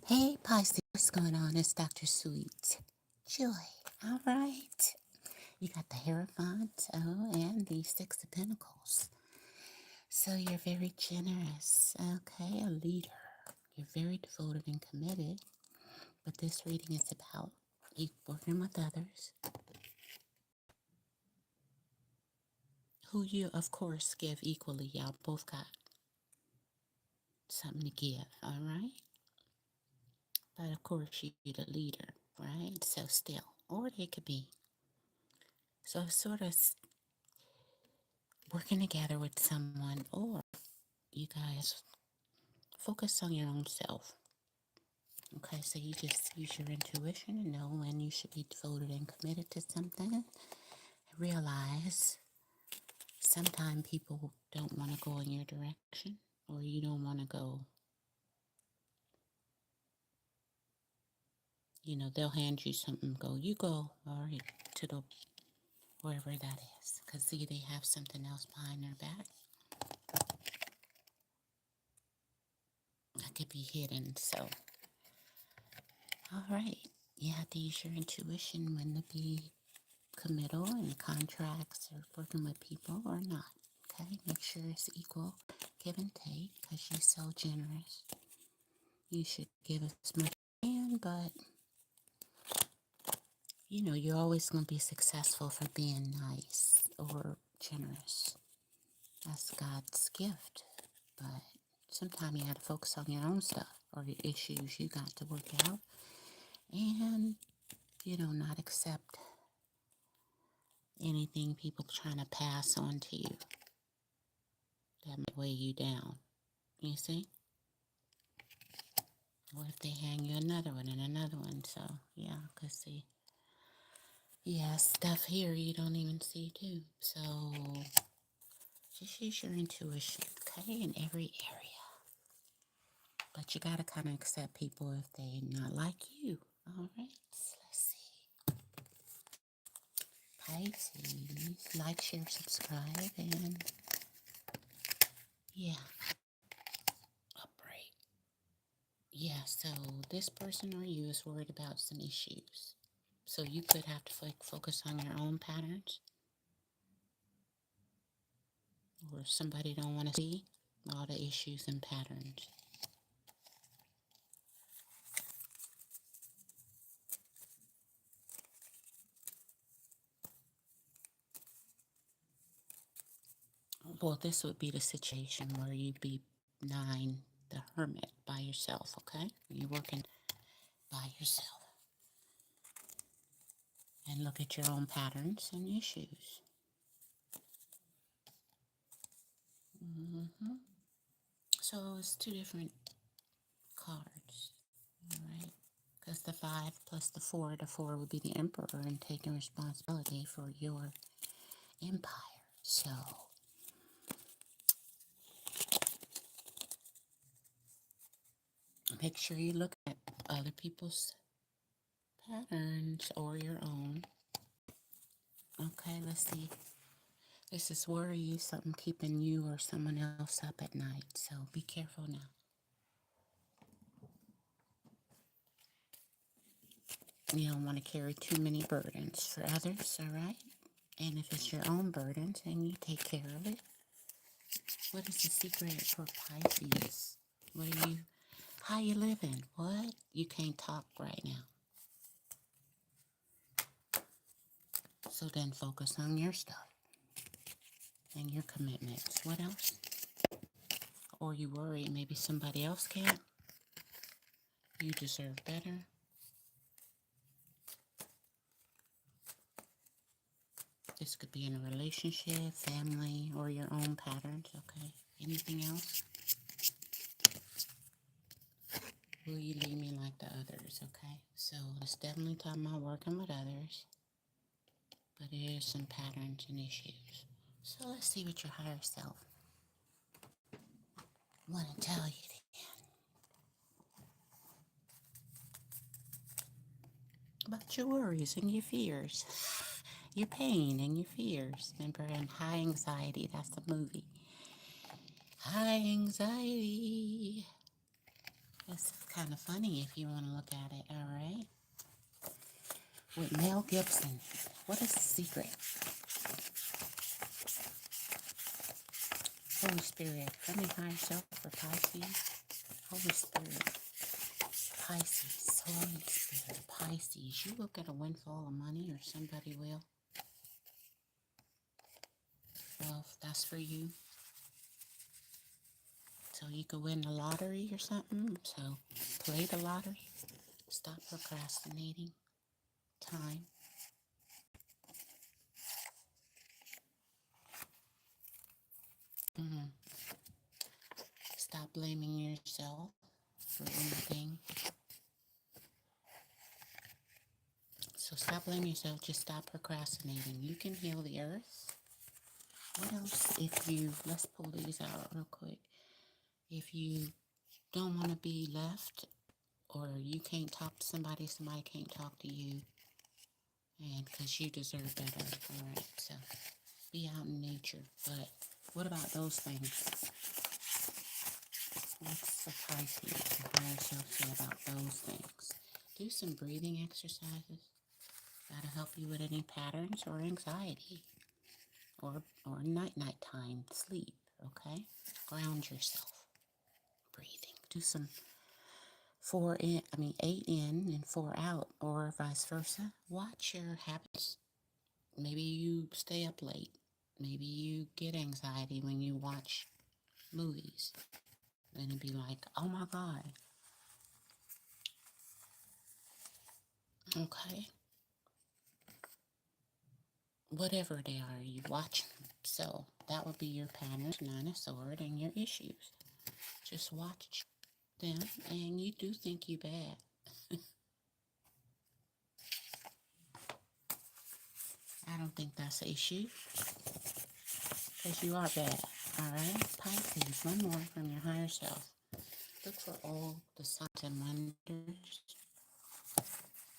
Hey Pisces, what's going on? It's Dr. Sweet Joy. All right. You got the Hierophant, and the Six of Pentacles. So you're very generous, okay? A leader. You're very devoted and committed. But this reading is about you working with others, who you, of course, give equally. Y'all both got something to give, all right? But of course, you're the leader, right? So still, or they could be. So sort of working together with someone, or you guys focus on your own self. Okay, so you just use your intuition and know when you should be devoted and committed to something. Realize sometimes people don't want to go in your direction, or you don't want to go. They'll hand you something, go, you go, or to the wherever that is, because see, they have something else behind their back that could be hidden. So, all right, you have to use your intuition when to be committal in contracts or working with people or not. Okay, make sure it's equal give and take because you're so generous. You should give as much as you can, but you're always going to be successful for being nice or generous. That's God's gift. But sometimes you have to focus on your own stuff or the issues you got to work out and, not accept anything people trying to pass on to you that might weigh you down. You see? Or if they hang you another one and another one. So, yeah, because see, stuff here you don't even see too. So, just use your intuition, okay, in every area. But you got to kind of accept people if they not like you. All right, so let's see. Pisces, like, share, subscribe, and yeah, upright. Yeah, so this person or you is worried about some issues. So you could have to focus on your own patterns, or somebody don't want to see all the issues and patterns. Well, this would be the situation where you'd be the hermit by yourself, okay? You're working by yourself and look at your own patterns and issues. hmm So it's two different cards, all right? Because the 5 plus the 4 would be the emperor and taking responsibility for your empire. So make sure you look at other people's patterns or your own. Okay, let's see. This is worry, something keeping you or someone else up at night. So be careful now. You don't want to carry too many burdens for others, all right? And if it's your own burdens, then you take care of it. What is the secret for Pisces? How you living? What? You can't talk right now. So then focus on your stuff and your commitments. What else? Or you worry maybe somebody else can't. You deserve better. This could be in a relationship, family, or your own patterns, okay? Anything else? Will you leave me like the others, okay? So it's definitely talking about working with others, but there is some patterns and issues. So let's see what your higher self want to tell you about your worries and your fears, your pain and your fears. Remember, in High Anxiety, that's the movie. High Anxiety. It's kind of funny if you want to look at it, all right? With Mel Gibson. What is the secret? Holy Spirit, from your higher self for Pisces. Holy Spirit, Pisces, Holy Spirit, Pisces. You will get a windfall of money, or somebody will. Well, if that's for you. So you could win the lottery or something. So play the lottery. Stop procrastinating. Time. Stop blaming yourself for anything. So stop blaming yourself. Just stop procrastinating. You can heal the earth. What else? Let's pull these out real quick. If you don't want to be left, or you can't talk to somebody, somebody can't talk to you, and because you deserve better. All right, so be out in nature. But what about those things? What's the Pisces, the higher self say about those things? Do some breathing exercises. That'll help you with any patterns or anxiety, or nighttime sleep. Okay, ground yourself. Breathing. Do some 8 in and 4 out, or vice versa. Watch your habits. Maybe you stay up late. Maybe you get anxiety when you watch movies. And it'd be like, oh my God. Okay. Whatever they are, you watch them. So that would be your pattern, 9 of Swords, and your issues. Just watch them, and you do think you bad. I don't think that's an issue, because you are bad. All right, Pisces, one more from your higher self. Look for all the signs and wonders.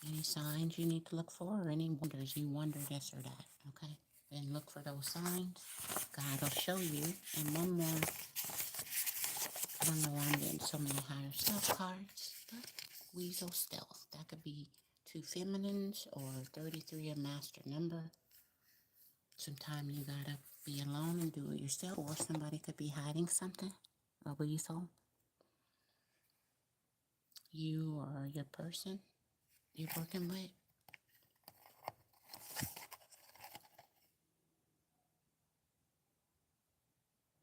Any signs you need to look for, or any wonders you wonder this or that, okay? Then look for those signs. God will show you. And one more. I don't know why I'm getting so many higher self cards. But Weasel Stealth. That could be 2 feminines or 33 a master number. Sometimes you gotta be alone and do it yourself, or somebody could be hiding something. A weasel. You or your person you're working with.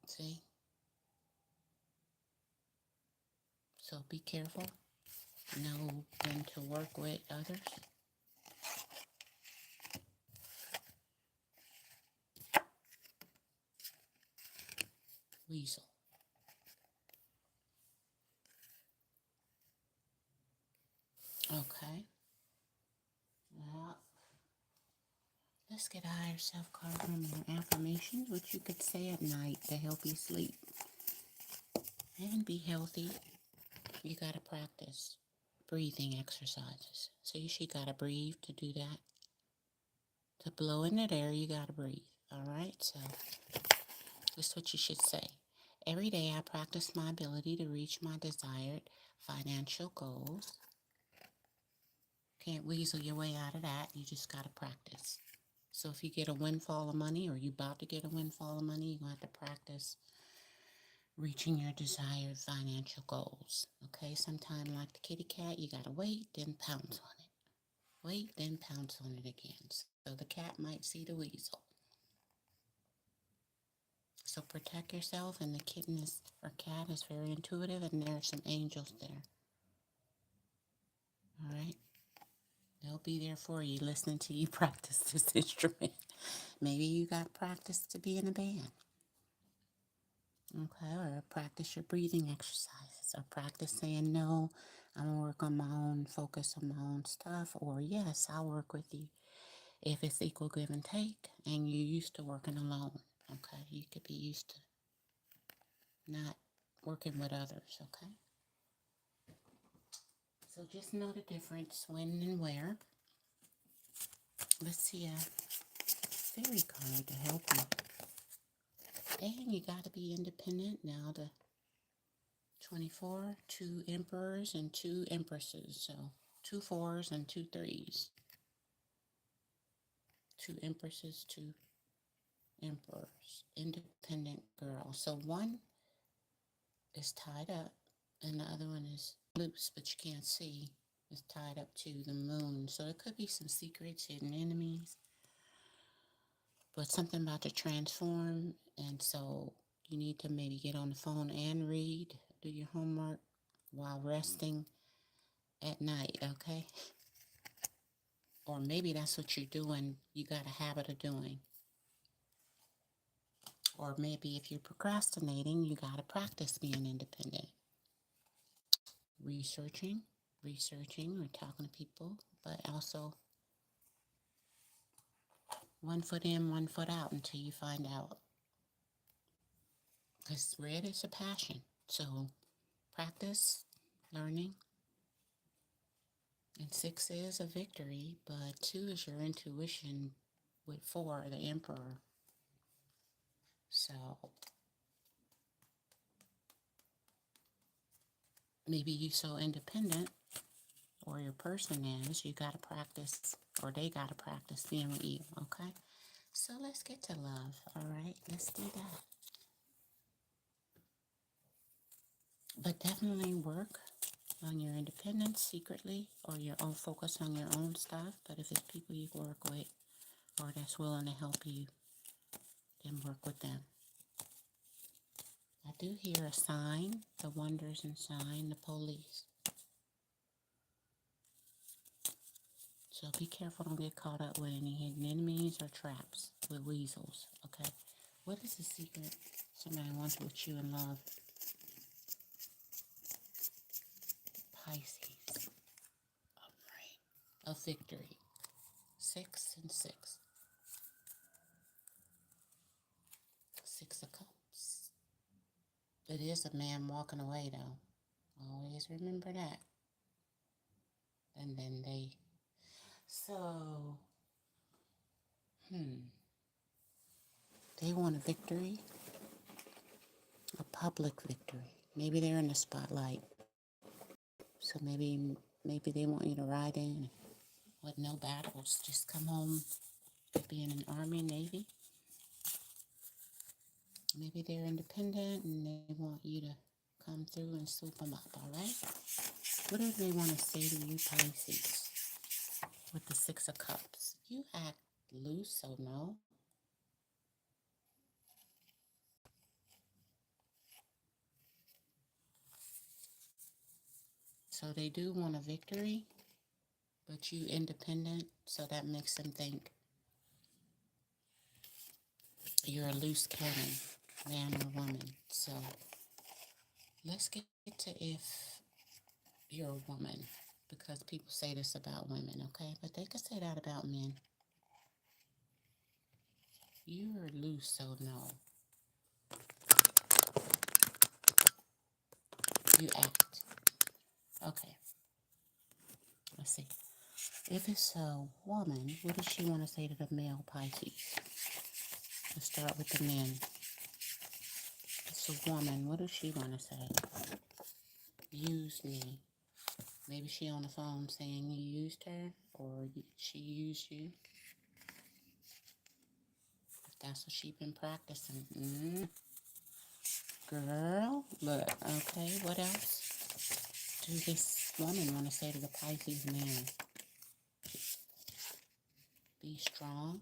See? So be careful. Know when to work with others. Weasel. Okay. Now, let's get a higher self card from your affirmations, which you could say at night to help you sleep. And be healthy. You gotta practice breathing exercises. So you gotta breathe to do that. To blow in that air, you gotta breathe. Alright, so this is what you should say. Every day I practice my ability to reach my desired financial goals. Can't weasel your way out of that. You just gotta practice. So if you get a windfall of money, or you about to get a windfall of money, you're going to have to practice reaching your desired financial goals. Okay, sometime like the kitty cat, you got to wait, then pounce on it. Wait, then pounce on it again. So the cat might see the weasel. So protect yourself, and the kitten or cat is very intuitive, and there are some angels there. All right? They'll be there for you, listening to you practice this instrument. Maybe you got practice to be in a band. Okay, or practice your breathing exercises, or practice saying no, I'm gonna work on my own, focus on my own stuff, or yes, I'll work with you if it's equal give and take and you're used to working alone. Okay, you could be used to not working with others. Okay, so just know the difference when and where. Let's see a fairy card to help you. And you got to be independent now to 24, 2 emperors and 2 empresses. So 2 4s and 2 3s. 2 empresses, 2 emperors. Independent girl. So one is tied up and the other one is loose, but you can't see. It's tied up to the moon. So it could be some secrets, hidden enemies, but something about to transform. And so you need to maybe get on the phone and read, do your homework while resting at night, okay? Or maybe that's what you're doing, you got a habit of doing. Or maybe if you're procrastinating, you got to practice being independent. Researching or talking to people, but also one foot in, one foot out until you find out. Because red is a passion. So practice, learning. And 6 is a victory, but 2 is your intuition with 4, the emperor. So maybe you so independent, or your person is, you got to practice, or they got to practice being with you, okay? So let's get to love, all right? Let's do that. But definitely work on your independence secretly, or your own focus on your own stuff. But if it's people you work with or that's willing to help you, then work with them. I do hear a sign, the wonders and sign, the police. So be careful, don't get caught up with any hidden enemies or traps with weasels, okay? What is the secret somebody wants with you in love? Pisces. All right. Of victory. 6 and 6. 6 of Cups. It is a man walking away, though. Always remember that. And then so, they want a victory, a public victory. Maybe they're in the spotlight. So maybe they want you to ride in with no battles. Just come home being in the Army, Navy. Maybe they're independent and they want you to come through and swoop them up, all right? What do they want to say to you, Pisces, with the 6 of Cups? You act loose, so no. So they do want a victory, but you independent, so that makes them think you're a loose cannon, man or woman. So let's get to if you're a woman, because people say this about women, okay? But they could say that about men. You're loose, so no. You act. Okay. Let's see. If it's a woman, what does she want to say to the male Pisces? Let's start with the men. It's a woman. What does she want to say? Use me. Maybe she on the phone saying you used her, or she used you. If that's what she been practicing. Girl, look. Okay, what else do this woman want to say to the Pisces man? Be strong.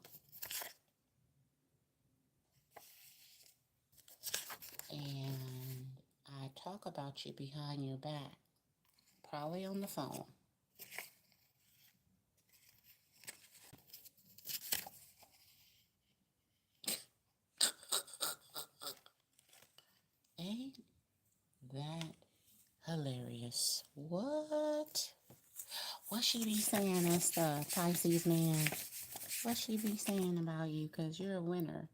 And I talk about you behind your back. Probably on the phone. Ain't that hilarious? What? What she be saying as the Pisces man? What she be saying about you? Because you're a winner.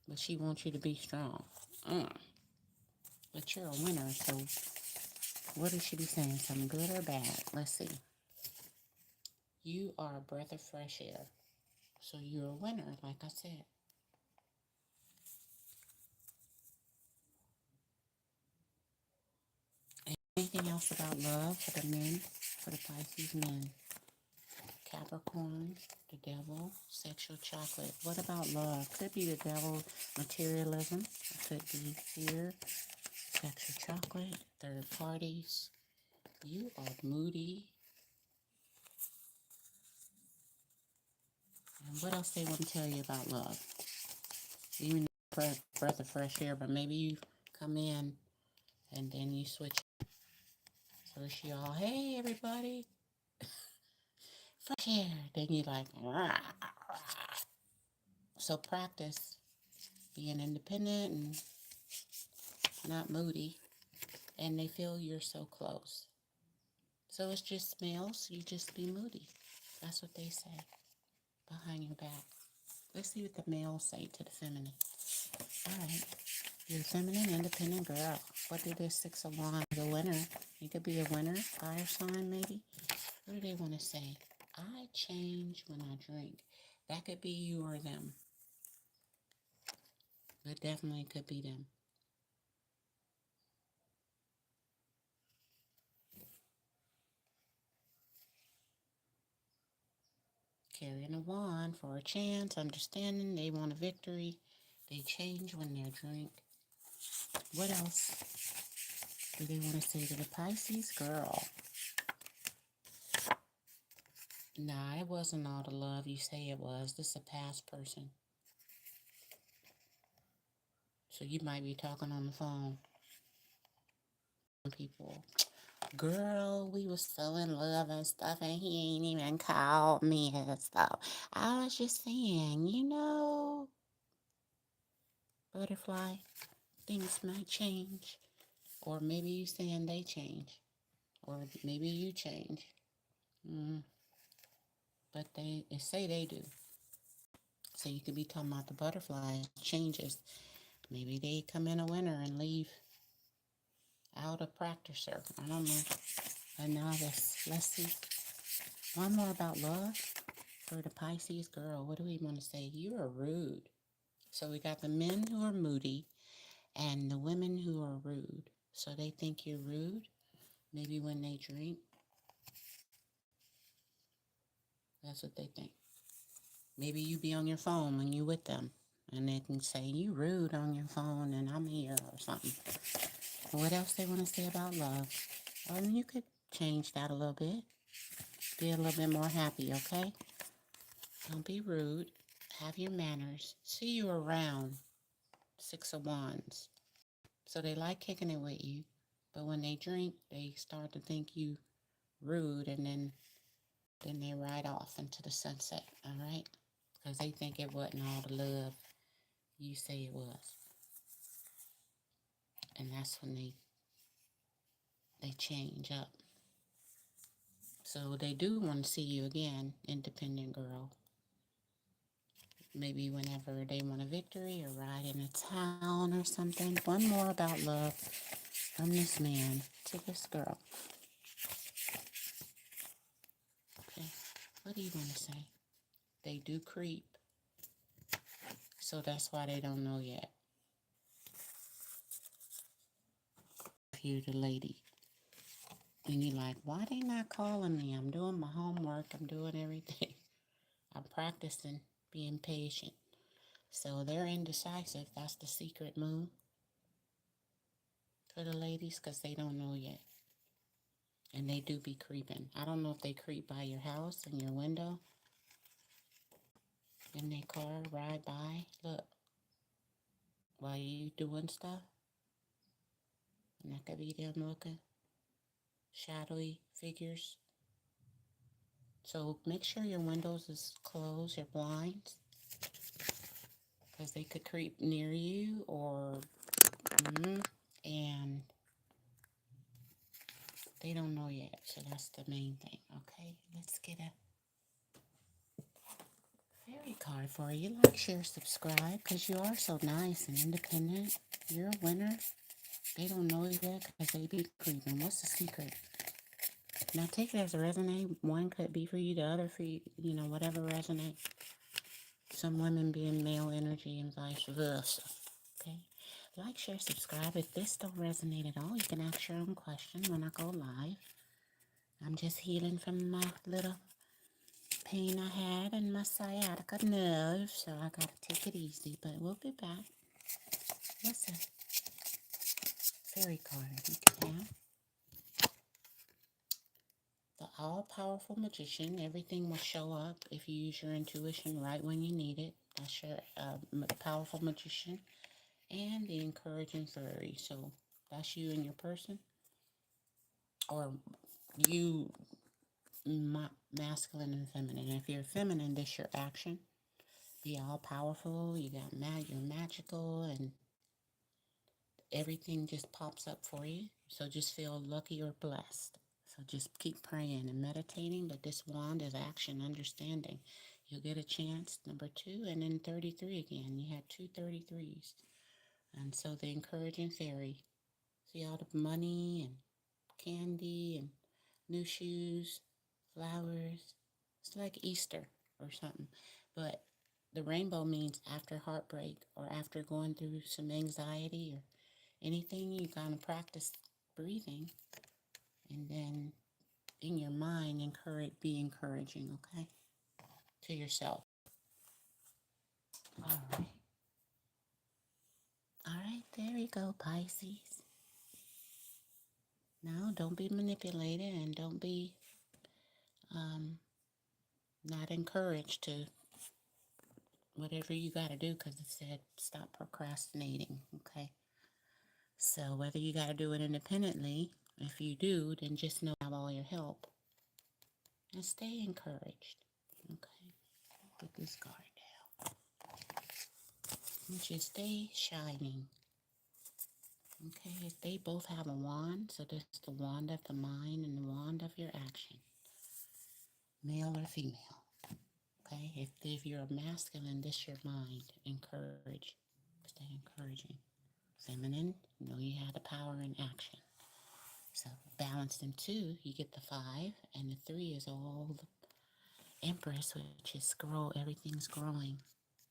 But she wants you to be strong. But you're a winner, so what does she be saying? Something good or bad? Let's see. You are a breath of fresh air. So you're a winner, like I said. anything else about love for the men, for the Pisces men? Capricorn, the devil, sexual chocolate. What about love? Could be the devil, materialism. It could be fear, sexual chocolate, third parties. You are moody. And what else they want to tell you about love? Even breath of fresh air, but maybe you come in and then you switch. First you all, hey everybody, fresh air. Then you like, rah, rah. So practice being independent and not moody. And they feel you're so close. So it's just males, you just be moody. That's what they say behind your back. Let's see what the males say to the feminine. All right. You're a feminine, independent girl. What do this Six of Wands? A winner. You could be a winner, fire sign maybe. What do they want to say? I change when I drink. That could be you or them. But definitely could be them. Carrying a wand for a chance, understanding. They want a victory. They change when they drink. What else do they want to say to the Pisces girl? Nah, it wasn't all the love you say it was. This is a past person. So you might be talking on the phone. People, girl, we was so in love and stuff, and he ain't even called me and stuff. I was just saying, butterfly, things might change. Or maybe you saying they change. Or maybe you change. But they say they do. So you could be talking about the butterfly changes. Maybe they come in a winter and leave out a practicer. I don't know. A novice. Let's see. One more about love for the Pisces girl. What do we want to say? You are rude. So we got the men who are moody and the women who are rude. So they think you're rude. Maybe when they drink. That's what they think. Maybe you be on your phone when you with them. And they can say, you rude on your phone and I'm here or something. What else they want to say about love? Well, you could change that a little bit. Be a little bit more happy, okay? Don't be rude. Have your manners. See you around. Six of Wands. So they like kicking it with you. But when they drink, they start to think you rude and then they ride off into the sunset, all right? Because they think it wasn't all the love you say it was. And that's when they change up. So they do want to see you again, independent girl. Maybe whenever they want a victory or ride in a town or something. One more about love from this man to this girl. Okay, what do you want to say? They do creep. So that's why they don't know yet. If you're the lady. And you're like, why they not calling me? I'm doing my homework. I'm doing everything. I'm practicing being patient. So they're indecisive. That's the secret move for the ladies because they don't know yet. And they do be creeping. I don't know if they creep by your house and your window. In their car, ride by. Look. While you doing stuff. And that could be them looking. Shadowy figures. So make sure your windows is closed, your blinds. Because they could creep near you or... and they don't know yet. So that's the main thing. Okay, let's get a fairy card for you. Like, share, subscribe, because you are so nice and independent. You're a winner. They don't know it yet because they be creeping. What's the secret? Now take it as a resonate. One could be for you, the other for you, whatever resonate. Some women being male energy and vice versa. Okay? Like, share, subscribe. If this don't resonate at all, you can ask your own question when I go live. I'm just healing from my little pain I had in my sciatica nerve, so I gotta take it easy, but we'll be back. What's a fairy card you can have? The all-powerful magician. Everything will show up if you use your intuition right when you need it. That's your powerful magician. And the encouraging fairy. So that's you and your person, or you masculine and feminine. If you're feminine, this your action. Be all powerful. You got you're magical, and everything just pops up for you. So just feel lucky or blessed. So just keep praying and meditating. But this wand is action, understanding. You'll get a chance. Number 2, and then 33 again. You had 2 33s. And so the encouraging fairy. See all the money and candy and new shoes, flowers. It's like Easter or something. But the rainbow means after heartbreak or after going through some anxiety or anything, you gotta practice breathing, and then in your mind, be encouraging, okay, to yourself. All right, there we go, Pisces. Now, don't be manipulated, and don't be not encouraged to whatever you got to do, because it said stop procrastinating, okay? So whether you got to do it independently, if you do, then just know I have all your help. And stay encouraged, okay? Put this card down. Which is stay shining, okay? They both have a wand, so this is the wand of the mind and the wand of your action. Male or female, okay? If you're a masculine, this is your mind. Encourage. Stay encouraging. Feminine, you know you have the power in action. So balanced in 2, you get the 5, and the 3 is all the Empress, which is everything's growing.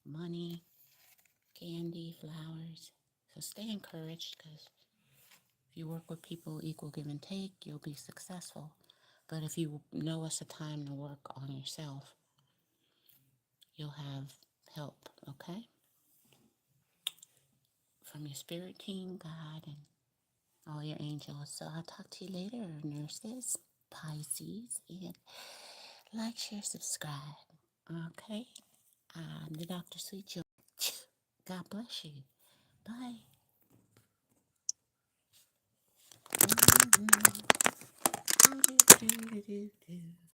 Money, candy, flowers. So stay encouraged, because if you work with people, equal give and take, you'll be successful. But if you know it's a time to work on yourself, you'll have help, okay? From your spirit team, God, and all your angels. So I'll talk to you later, nurses, Pisces, and like, share, subscribe. Okay? I'm the Dr. Sweet Joy. God bless you. Bye. Mm-hmm.